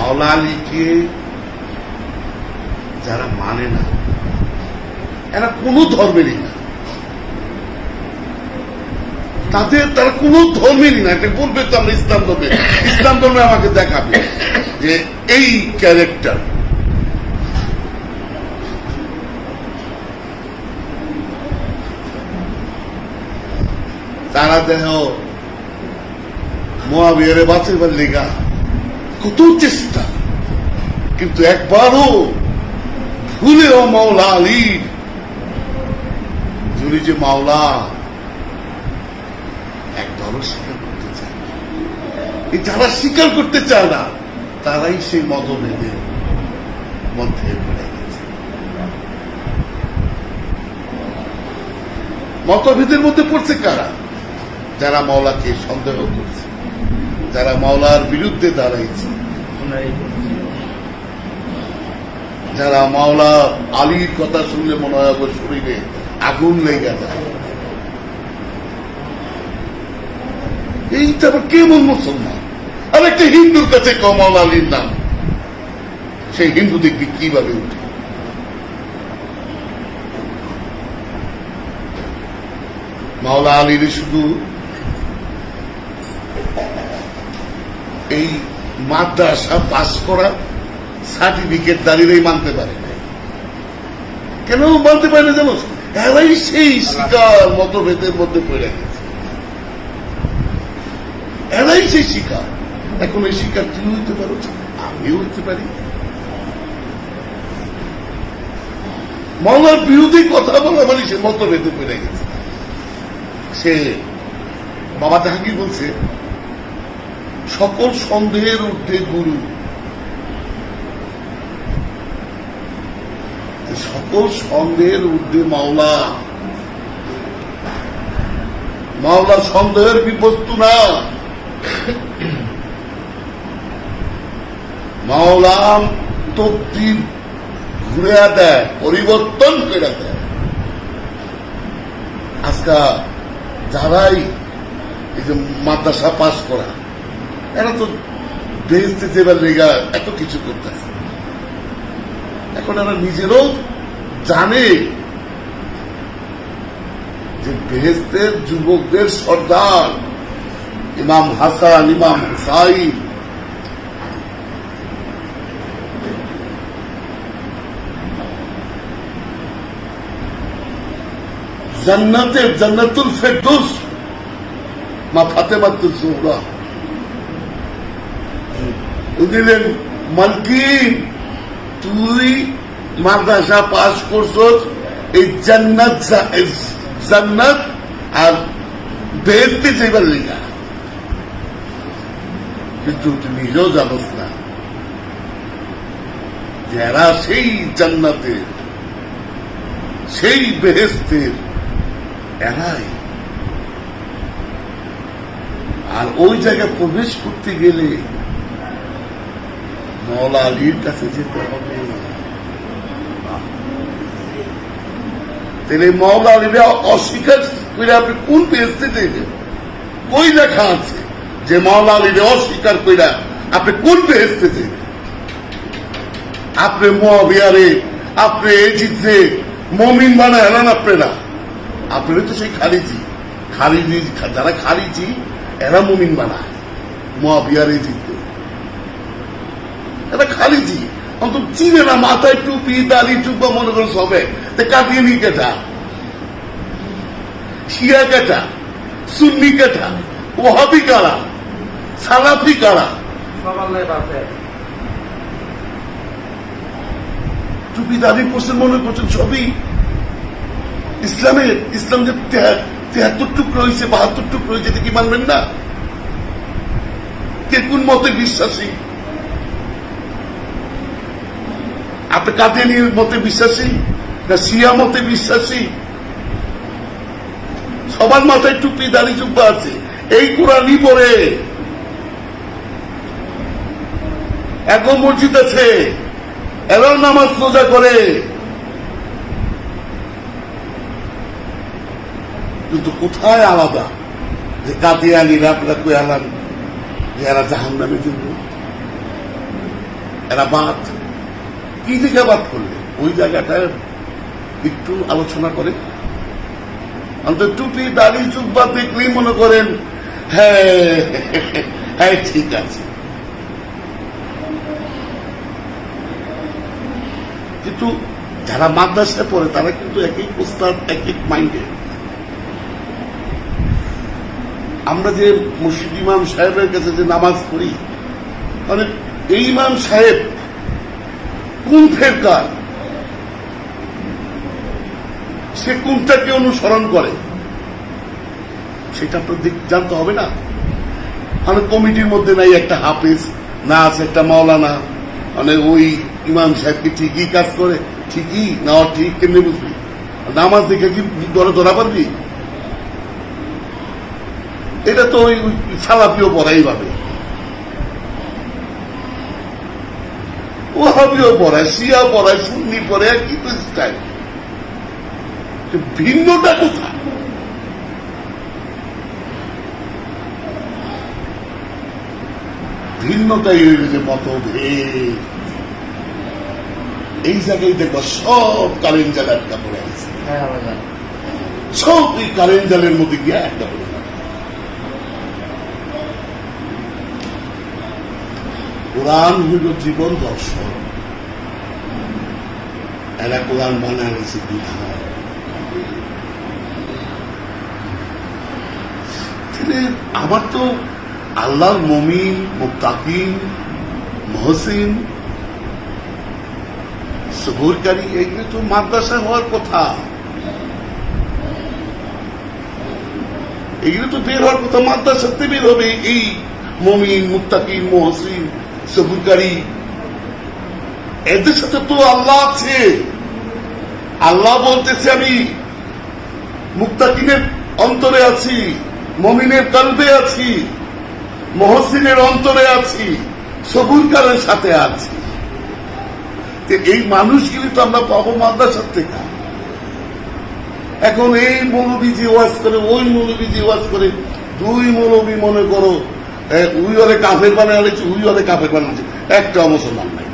মাওলা আলীকে যারা মানে না, এরা কোন ধর্মেরই না, তারা কোন ধর্মেরই না। এটা বলবে তো আমরা ইসলাম ধর্মে, ইসলাম ধর্মে আমাকে দেখাবে যে এই ক্যারেক্টার। তারা দেহ মুআবিয়ারে বাঁচাবার লেগা কত চেষ্টা, কিন্তু একবারও ভুলেও মাওলা আলীর যিনি যে মাওলা একবারও স্বীকার করতে চায় না। এই যারা স্বীকার করতে চায় না তারাই সেই মতভেদের মধ্যে পড়ে গেছে। মতভেদের মধ্যে পড়ছে কারা? যারা মাওলাকে সন্দেহ করছে, যারা মাওলার বিরুদ্ধে দাঁড়াইছে, যারা মাওলা আলীর কথা শুনলে মনে হয় শরীরে আগুন লেগে যায়। এইটা আবার কেমন মুসলমান? আর একটা হিন্দুর কাছে মাওলা আলীর নাম, সেই হিন্দু দেখবি কিভাবে উঠে। মাওলা আলীর শুধু এই মাদ্রাসা পাস করা সার্টিফিকেট দাঁড়িয়েই মানতে পারে না। কেন মানতে পারে না জানো? এরাই সেই শিকার মতভেদের মধ্যে পড়ে গেছে, এরাই সেই শিকার। এখন এই শিকার তুই হইতে পারো, আমিও হইতে পারি। মাওলার বিরোধী কথা বলা মানে সে মতভেদে পড়ে গেছে। সে বাবা জাহাঙ্গীর বলছে, সকল সন্দেহের ঊর্ধ্বে গুরু, সকল সন্দেহের ঊর্ধ্বে মাওলা। মাওলা সন্দেহের বিবস্তু না। মাওলা তকদির ঘুরে দেয়, পরিবর্তন করে দেয়। আজকা যারাই এই যে মাদ্রাসা পাস করা, এরা তো বেহেশতে যেবার লেগা এত কিছু করতেছে। এখন এরা নিজেরও জানে যে বেহেশতের যুবকদের সর্দার ইমাম হাসান, ইমাম হুসাইন, জান্নাতের জান্নাতুল ফেরদৌস মা ফাতেমাতুজ জোহরা দিলেন, মালকিন তুই মাদ্রাসা পাস করছস এই জান্নাত জান্নাত আর বেহেশতে যাইবার লিগা, কিন্তু তুই নিজেও জানোস না যারা সেই জান্নাতের সেই বেহেশতের এরাই। আর ওই জায়গায় প্রবেশ করতে গেলে মাওলা আলীর কাছে যেতে হবে। তাহলে মাওলা আলীরা অস্বীকার করে আপনি কোন বেহেশতে দেবেন? কই লেখা আছে যে মাওলা আলীরা অস্বীকার করে আপনি কোন বেহেশতে দেবেন? আপনি মুআবিয়ারে, আপনি এজিদে মুমিন বানায় এলেন আপনারা। আপনারা তো সেই খারিজি, যারা খারিজি এরা মুমিন বানায় মুআবিয়ার এজিদে। এটা খারিজি অন্তত চিনে না, মাথায় টুপি দাড়ি টুপা মনে করে সবে কাদিয়ানি কেটা, শিয়া কেটা, সুন্নি কেটা, ওহাবি কারা, সালাফি কারা, টুপি দাড়ি পড়ছেন মনে করছেন সবই ইসলামের। ইসলাম যে 73 টুকরো হয়েছে, 72 টুকরো হয়েছে, কি মানবেন না? কে কোন মতে বিশ্বাসী? আপনি কাদিয়ানি মতে বিশ্বাসী না শিয়া মতে বিশ্বাসী? সবার মাথায় টুপি দাড়ি চুপ্পা আছে, এই কোরআনই পড়ে। এখন মসজিদ আছে, এরাও নামাজ রোজা করে, কিন্তু কোথায় আলাদা যে কাদিয়ানিরা আপনারা কই আলান যে এরা জাহান্নামে যাব? এরা বাদ কি দিকে বাদ করলে ওই জায়গাটা একটু আলোচনা করে অন্তত টুপি দাড়ি চুব্বা দেখলেই মনে করেন হ্যাঁ হ্যাঁ ঠিক আছে, কিন্তু যারা মাদ্রাসায় পড়ে তারা কিন্তু এক এক প্রস্তাব এক এক মাইন্ডে। আমরা যে মুর্শিদ ইমাম সাহেবের কাছে যে নামাজ পড়ি মানে এই ইমাম সাহেব কোন ফেরকার, সে কোনটাকে অনুসরণ করে সেটা আপনার জানতে হবে না। মানে কমিটির মধ্যে নাই একটা হাফিজ, না আছে একটা মাওলানা, মানে ওই ইমাম সাহেব কি ঠিকই কাজ করে, ঠিকই না ঠিক কেমনি বুঝবি? নামাজ দেখে কি ধরা পারবি? এটা তো ওই সালাফিও পড়াই ভাবে, ওহাবিও পড়ায়, শিয়া পড়ায়, সুন্নি পড়ে, একই তো স্টাইল। ভিন্নটা কোথায়? ভিন্নতাই হইল যে মতভেদ। এই জায়গায় দেখো সব কারেন্ট জাল একটা পড়ে আছে, সব এই কারেন্ট জালের মধ্যে গিয়ে একটা পড়ে। কোরআন হইল জীবন দর্শন, এরা কোরআন বানায় রয়েছে বিধান। আমার তো আল্লাহর মুমিন, মুত্তাকিন, মুহসিন, সবুরকারী এগুলো তো মাদ্রাসা হওয়ার কথা, এগুলো তো বের হওয়ার কথা, মাদ্রাসাতে বের হবে এই মুমিন, মুত্তাকিন, মুহসিন, সবুরকারী। এদের সাথে তো আল্লাহ আছে। আল্লাহ বলতেছে আমি মুত্তাকিনের অন্তরে আছি, মুমিনের কলবে আছি, মুহসিনের অন্তরে আছি, সবুরকারের সাথে আছি। এই মানুষগুলি তো আমরা পাবো মাদ্রাসার থেকে। এখন এই মৌলবী যে ওয়াজ করে, ওই মৌলবী যে ওয়াজ করে, দুই মৌলবী মনে করো উই ওরে কাফের বানাচ্ছে, উই ওরে কাফের বানাচ্ছে, একটাও মুসলমান নাই।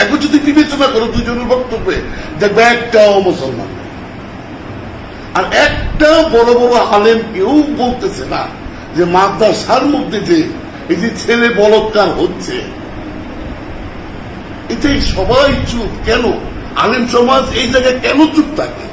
এখন যদি বিবেচনা করো দুজনের বক্তব্যে দেখবে একটাও মুসলমান নাই। আর একটা বড় বড় আলেম কেউ বলতেছে না যে মাদ্রাসার মধ্যে যে এই যে ছেলে বলৎকার হচ্ছে, এটাই সবাই চুপ কেন? আলেম সমাজ এই জায়গায় কেন চুপ থাকে?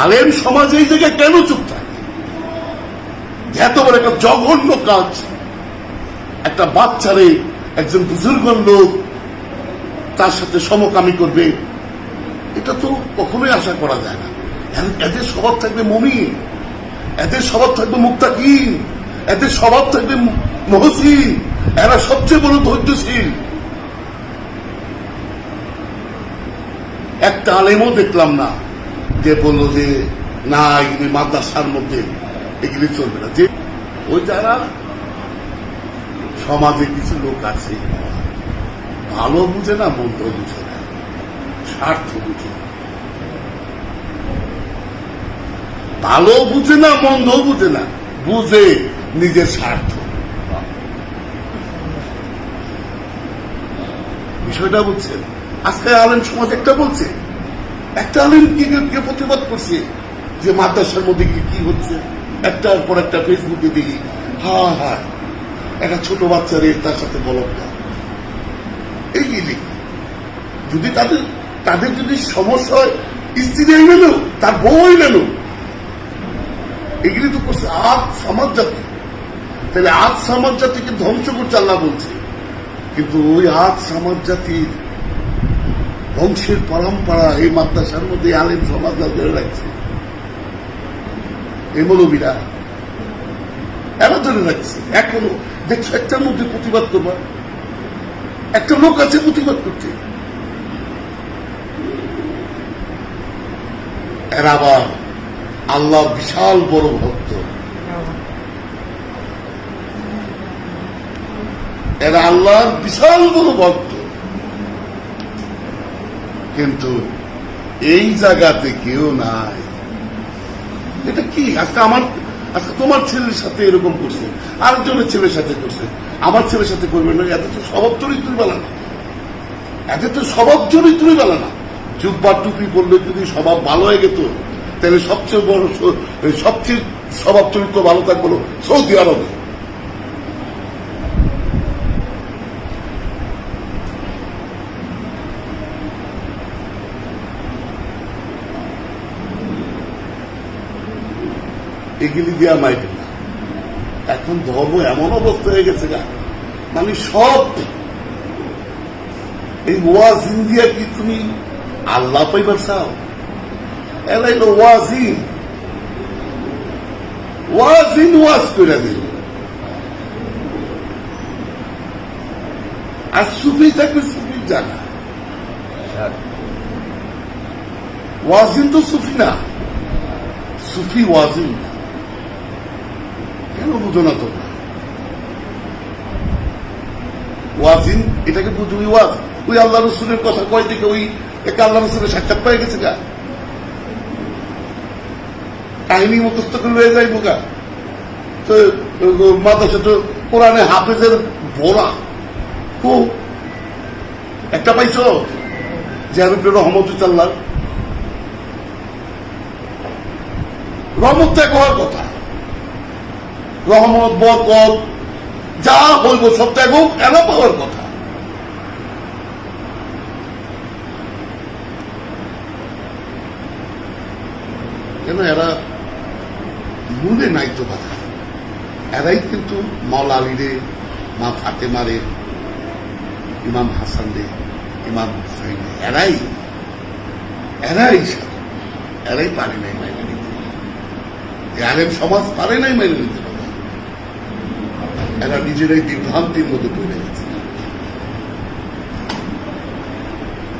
আলেম সমাজ এই জায়গায় কেন চুপ থাকে? এত বড় একটা জঘন্য কাজ, একটা বাচ্চারে একজন বুজুর্গ লোক তার সাথে সমকামী করবে, এটা তো কখনোই আশা করা যায় না। এদের স্বভাব থাকবে মুমিন, এদের স্বভাব থাকবে মুত্তাকিন, এদের স্বভাব থাকবে মুহসিন, এরা সবচেয়ে বড় ধৈর্যশীল। একটা আলেমও দেখলাম না যে বললো যে না এগুলি মাদ্রাসার মধ্যে এগুলি চলবে না। যে ওই যারা সমাজে কিছু লোক আছে ভালো বুঝে না, মন্দ বুঝে না, স্বার্থ বুঝে, ভালো বুঝে না, মন্দ বুঝে না, বুঝে নিজের স্বার্থ। বিষয়টা বুঝছেন? আজকে আলেম সমাজ একটা বলছে, একটা আলেম কি প্রতিবাদ করছে যে মাদ্রাসার মধ্যে কি হচ্ছে, একটার পর একটা ফেসবুকে দেখি হ্যাঁ হ্যাঁ একটা ছোট বাচ্চারে তার সাথে বলৎকার। এইগুলি যদি তাদের যদি সমস্যা হয়, স্ত্রী নিল, তার বই নিল, এগুলি তো করছে আজ সমাজ জাতি। তাহলে আজ সমাজ জাতিকে ধ্বংস করছে আল্লাহ বলছে, কিন্তু ওই আজ সমাজ জাতির বংশের পরম্পরা এই মাদ্রাসার মধ্যে আলেম সমাজ ধরে রাখছে। এই মৌলবীরা এরা ধরে রাখছে। এখনো দেখছো একটার মধ্যে প্রতিবাদ করবা, একটা লোক আছে প্রতিবাদ করতে। এরা আবার আল্লাহ বিশাল বড় ভক্ত, এরা আল্লাহর বিশাল বড় ভক্ত, কিন্তু এই জায়গাতে কেউ নাই। এটা কি? আজকে তোমার ছেলের সাথে এরকম করছে, আরেকজনের ছেলের সাথে করছে, আমার ছেলের সাথে করবে না। এত তো স্বভাব চরিত্রই বেলা না, এত তো স্বভাব চরিত্রই বেলা না। জুব্বা টুপি পড়লে যদি স্বভাব ভালো হয়ে গেত, তাহলে সবচেয়ে বড় সবচেয়ে স্বভাব চরিত্র ভালো থাকবো সৌদি আরবে। এগুলি দেওয়া মাইবে না। এখন ধর্ম এমন অবস্থা হয়ে গেছে গা, মানে সব এই ওয়াজ ইন্ডিয়া কি তুমি আল্লাহ পাইবার চাও? এলাই ওয়াজিন ওয়াজিন ওয়াজ করে দিল, আর সুফি থাকবে সুফির জায়গা। ওয়াজিন তো সুফি না, সুফি ওয়াজিন না। কেন বুঝো না তোমরা? ওয়াজিন এটাকে বুঝো, ওই ওয়াজ ওই আল্লাহ রসুলের কথা কয় দিকে ওই একে আল্লাহ রসুলের সাক্ষাৎ পাই গেছে গা, কাহিনী মুখস্থ করে রয়ে যায় বোকা। তো মাদ্রাসা তো কোরআনে হাফেজের ভোলা খুব একটা পাইছ যে আমি রহমতুল্লাহ রহমত ত্যাগ হওয়ার কথা, রহমত বরকত যা বলব সব ত্যাগ হোক এনা পাওয়ার কথা। কেন এরা মনে নাই তো কথা। এরাই কিন্তু মাওলা আলী রে, মা ফাতেমা রে, ইমাম হাসান রে, ইমাম হুসাইন রে, এরাই এরাই পারে নাই মেনে নিতে। আলেম সমাজ পারে নাই মেনে নিতে পারে। এরা নিজেরাই বিভ্রান্তির মধ্যে পড়ে গেছে,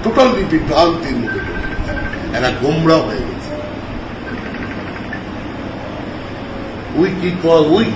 টোটালি বিভ্রান্তির মধ্যে পড়ে গেছে। এরা গোমরা হয়ে গেছে। ওই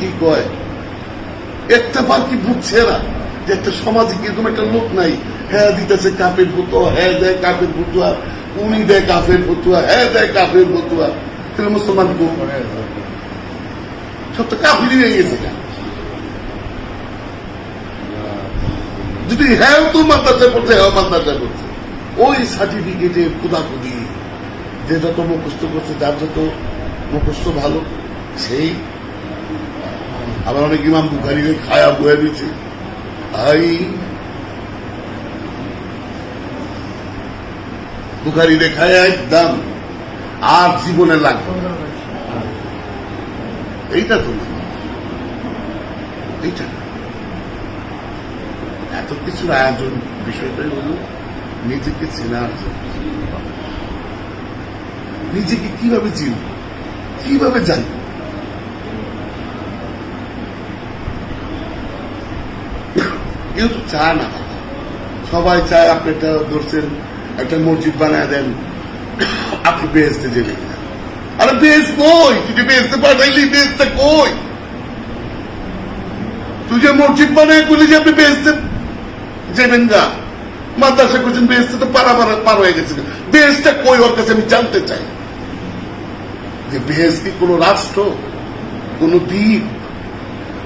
কি কয় একটা বার কি বুঝছে না যে একটা সমাজে কিরকম একটা লোক নাই, হ্যাঁ দিতেছে কাপের ফতুয়া, হ্যাঁ দেয় কাপের ফতুয়া, উনি দেয় কাফের ফতুয়া, হ্যাঁ দেয় কাফের ফতুয়া। তাহলে মুসলমান সব তো কাফিরই হয়ে গেছে। যদি হ্যাঁ তো মাদ্রাসায় পড়ছে, হ্যাঁ মাদ্রাসায় পড়ছে, ওই সার্টিফিকেটের খুদাখুদি যে যত মুখস্থ করছে, যার যত মুখস্থ ভালো সেই। আবার অনেক ইমাম বুখারীকে খায়া বয়ে দিচ্ছে, বুখারী খায় একদম আর জীবনে লাগবে। এইটা তো এইটা এত কিছুর আয়োজন, বিষয়টাই হল নিজেকে চেনার জন্য। নিজেকে কিভাবে চিনব, কিভাবে জানব? কেউ তো চায় না। সবাই চায় আপনি একটা ধরছেন, একটা মসজিদ বানায় দেন, আপনি বেহেস্তে যাবেন। আরে বেহেস কই? তুই বেহেস্তে পাঠাইলি, বেহেস্তে কই? তুই যে মসজিদ বানায় বলি যে আপনি বেহেস্তে যাবেন না, মাদ্রাসা করছেন, বেহেস্তে তো পার হয়ে গেছে। বেহেস্টটা কই ওর কাছে আমি জানতে চাই। যে বেহেস কি কোনো রাষ্ট্র, কোনো দ্বীপ,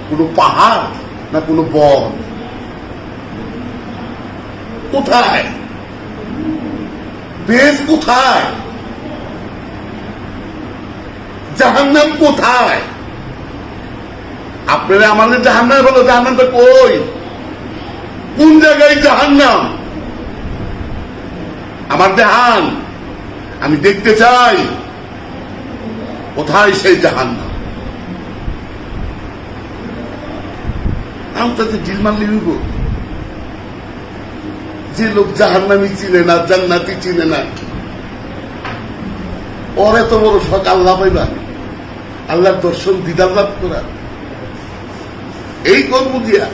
কোনো পাহাড়, না কোনো বন? কোথায় বেহেস? কোথায় জাহান্নাম? কোথায়? আপনারা আমাদের জাহান্নাম বলো, জাহান্নামটা কই? কোন জায়গায় জাহান্নাম? আমার জাহান আমি দেখতে চাই, কোথায় সেই জাহান্নাম? আমি তাদের ডিল মারলে হইব। যে লোক জাহান্নামী চিনে না, জান্নাতি চিনে না, ওর এত বড় শখ আল্লাহ পাইবা, আল্লাহর দর্শন দিদার লাভ করা, এই কর্ম দিয়া।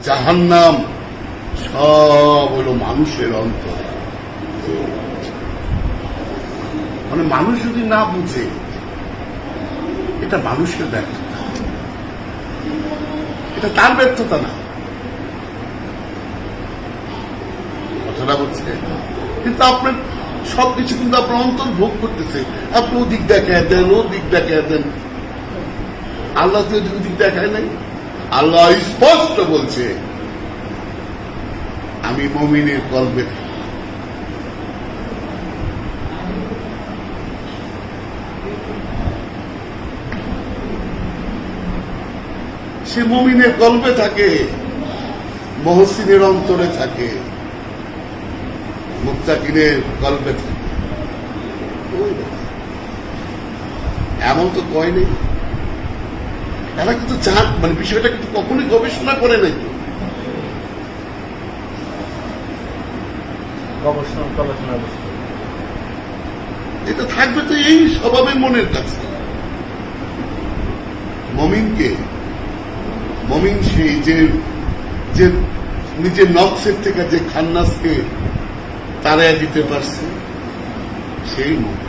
জাহান্নাম সব হলো মানুষের অন্তর। মানে মানুষ যদি না বুঝে, এটা মানুষের ব্যর্থতা, এটা তার ব্যর্থতা না। কথাটা বলছে, কিন্তু আপনার সবকিছু কিন্তু আপনার অন্তর ভোগ করতেছে। আপনি ওদিক দেখায় দেন, ওদিক দেখায় দেন, আল্লাহ তো ওদিক দেখায় নাই। আল্লাহ স্পষ্ট বলছে, আমি মুমিনের কলবে থাকি। সে মুমিনের কলবে থাকে, মুহসিনের অন্তরে থাকে, মুত্তাকিনের কলবে থাকে। এমন তো কয় নেই। এরা কিন্তু মানে বিষয়টা কিন্তু কখনোই গবেষণা করে নাই তো। এটা থাকবে তো এই স্বভাবে মনের কাছে। মমিন সেই যে নিজের নকশের থেকে যে খান্নাসকে তাড়াইয়া দিতে পারছে, সেই মমিন।